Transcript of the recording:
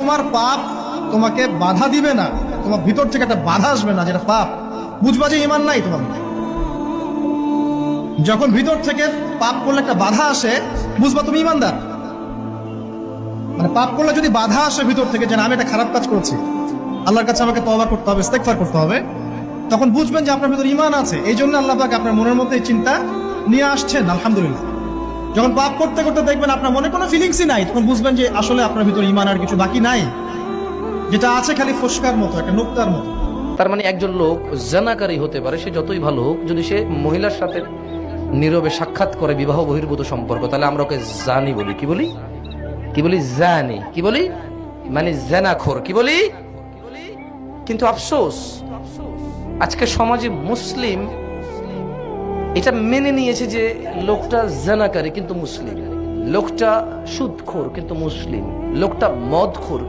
তোমার পাপ তোমাকে বাধা দিবে না, তোমার ভিতর থেকে একটা বাধা আসবে না যেটা পাপ, বুঝবা যে ঈমান নাই তোমার মধ্যে। যখন ভিতর থেকে পাপ করলে একটা বাধা আসে, বুঝবা তুমি ঈমানদার। মানে পাপ করলে যদি বাধা আসে ভিতর থেকে যে আমি একটা খারাপ কাজ করছি, আল্লাহর কাছে আমাকে তওবা করতে হবে, ইস্তেগফার করতে হবে, তখন বুঝবেন যে আপনার ভিতর ঈমান আছে। এই জন্য আল্লাহ পাক আপনার মনের মধ্যে এই চিন্তা নিয়ে আসছেন। আলহামদুলিল্লাহ। যখন পাপ করতে করতে দেখবেন আপনার মনে কোনো ফিলিংসই নাই, তখন বুঝবেন যে আসলে আপনার ভিতর ঈমান আর কিছু বাকি নাই, যেটা আছে খালি ফসকার মতো, একটা নুক্তার মতো। তার মানে একজন লোক জানাকারী হতে পারে, সে যতই ভালো হোক, যদি সে মহিলার সাথে নীরবে সাক্ষাৎ করে বিবাহ বহির্ভূত সম্পর্ক, তাহলে আমরা ওকে জানি বলি। কি বলি? কি বলি? জানি। কি বলি? মানে জানাখোর। কি বলি? কিন্তু আফসোস, আজকে সমাজে মুসলিম এটা মেনে নিয়েছে যে লোকটা জানাকারী কিন্তু মুসলিম, লোকটা সুদখোর কিন্তু মুসলিম, লোকটা মদখোর